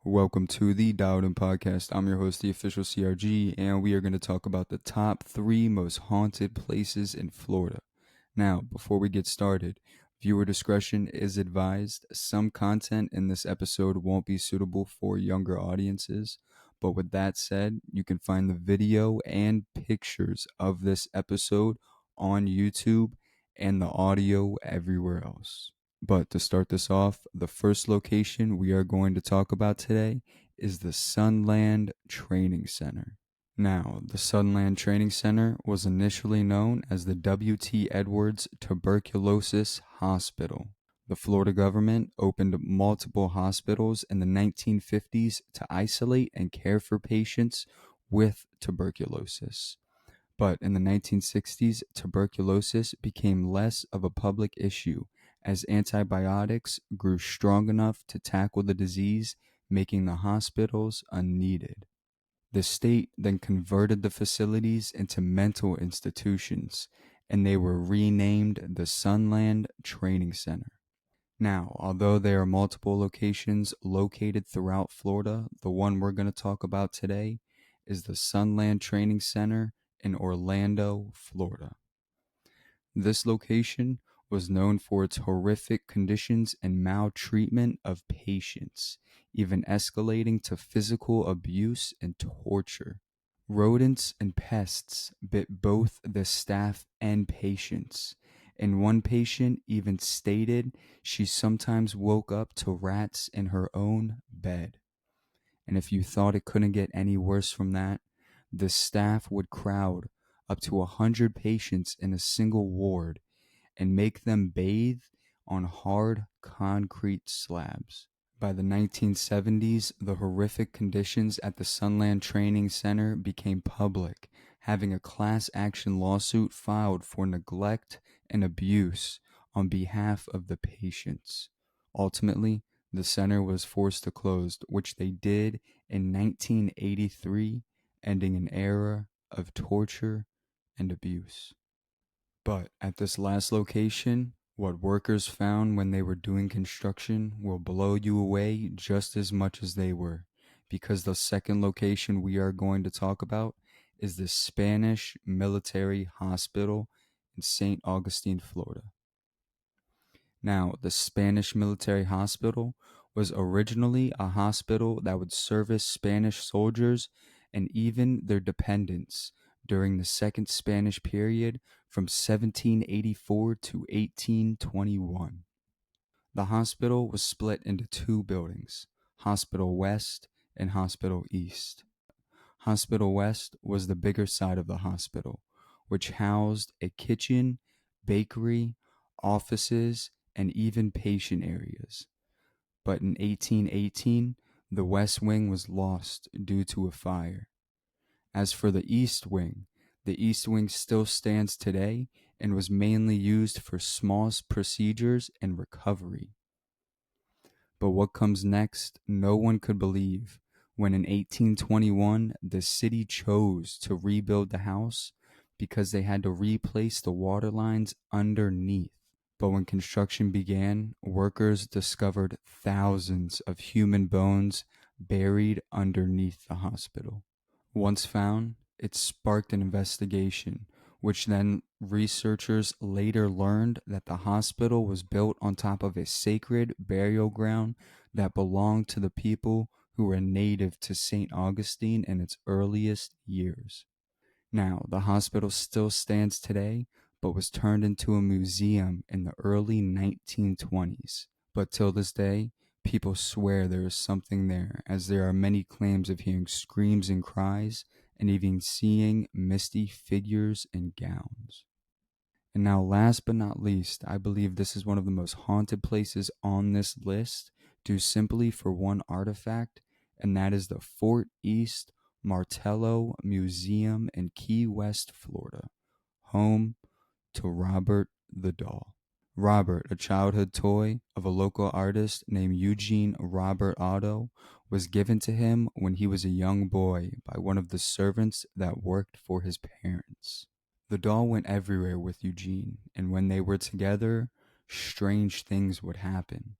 Welcome to the Dowden Podcast. I'm your host, the official CRG, and we are going to talk about the top 3 most haunted places in Florida. Now, before we get started, viewer discretion is advised. Some content in this episode won't be suitable for younger audiences, but with that said, you can find the video and pictures of this episode on YouTube and the audio everywhere else. But to start this off, the first location we are going to talk about today is the Sunland Training Center. Now, the Sunland Training Center was initially known as the W.T. Edwards Tuberculosis Hospital. The Florida government opened multiple hospitals in the 1950s to isolate and care for patients with tuberculosis. But in the 1960s, tuberculosis became less of a public issue as antibiotics grew strong enough to tackle the disease, making the hospitals unneeded. The state then converted the facilities into mental institutions, and they were renamed the Sunland Training Center. Now, although there are multiple locations located throughout Florida, the one we're going to talk about today is the Sunland Training Center in Orlando, Florida. This location was known for its horrific conditions and maltreatment of patients, even escalating to physical abuse and torture. Rodents and pests bit both the staff and patients, and one patient even stated she sometimes woke up to rats in her own bed. And if you thought it couldn't get any worse from that, the staff would crowd up to 100 patients in a single ward and make them bathe on hard concrete slabs. By the 1970s, the horrific conditions at the Sunland Training Center became public, having a class action lawsuit filed for neglect and abuse on behalf of the patients. Ultimately, the center was forced to close, which they did in 1983, ending an era of torture and abuse. But at this last location, what workers found when they were doing construction will blow you away just as much as they were, because the second location we are going to talk about is the Spanish Military Hospital in St. Augustine, Florida. Now, the Spanish Military Hospital was originally a hospital that would service Spanish soldiers and even their dependents during the Second Spanish period from 1784 to 1821. The hospital was split into 2 buildings, Hospital West and Hospital East. Hospital West was the bigger side of the hospital, which housed a kitchen, bakery, offices, and even patient areas. But in 1818, the West Wing was lost due to a fire. As for the East Wing still stands today and was mainly used for small procedures and recovery. But what comes next, no one could believe when in 1821 the city chose to rebuild the house because they had to replace the water lines underneath. But when construction began, workers discovered thousands of human bones buried underneath the hospital. Once found, it sparked an investigation, which then researchers later learned that the hospital was built on top of a sacred burial ground that belonged to the people who were native to St. Augustine in its earliest years. Now, the hospital still stands today, but was turned into a museum in the early 1920s. But till this day, people swear there is something there, as there are many claims of hearing screams and cries, and even seeing misty figures in gowns. And now, last but not least, I believe this is one of the most haunted places on this list, due simply for one artifact, and that is the Fort East Martello Museum in Key West, Florida, home to Robert the Doll. Robert, a childhood toy of a local artist named Eugene Robert Otto, was given to him when he was a young boy by one of the servants that worked for his parents. The doll went everywhere with Eugene, and when they were together, strange things would happen.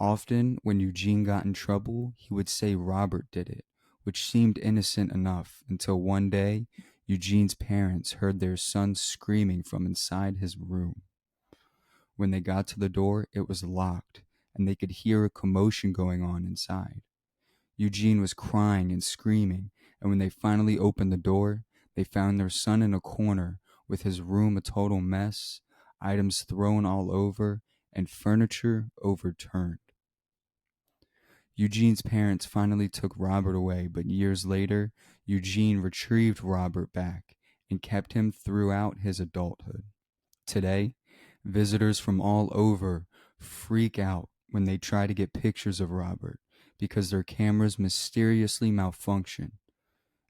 Often, when Eugene got in trouble, he would say Robert did it, which seemed innocent enough until one day Eugene's parents heard their son screaming from inside his room. When they got to the door, it was locked, and they could hear a commotion going on inside. Eugene was crying and screaming, and when they finally opened the door, they found their son in a corner with his room a total mess, items thrown all over, and furniture overturned. Eugene's parents finally took Robert away, but years later, Eugene retrieved Robert back and kept him throughout his adulthood. Today, visitors from all over freak out when they try to get pictures of Robert because their cameras mysteriously malfunction.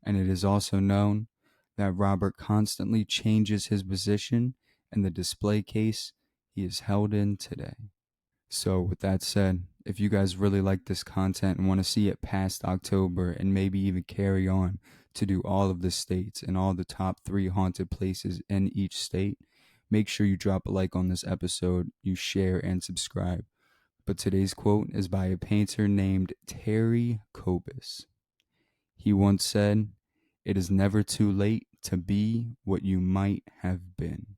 And it is also known that Robert constantly changes his position in the display case he is held in today. So, with that said, if you guys really like this content and want to see it past October and maybe even carry on to do all of the states and all the top 3 haunted places in each state, make sure you drop a like on this episode, you share, and subscribe. But today's quote is by a painter named Terry Kobus. He once said, "It is never too late to be what you might have been."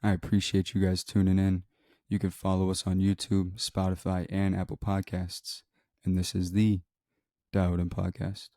I appreciate you guys tuning in. You can follow us on YouTube, Spotify, and Apple Podcasts. And this is the Dialed In Podcast.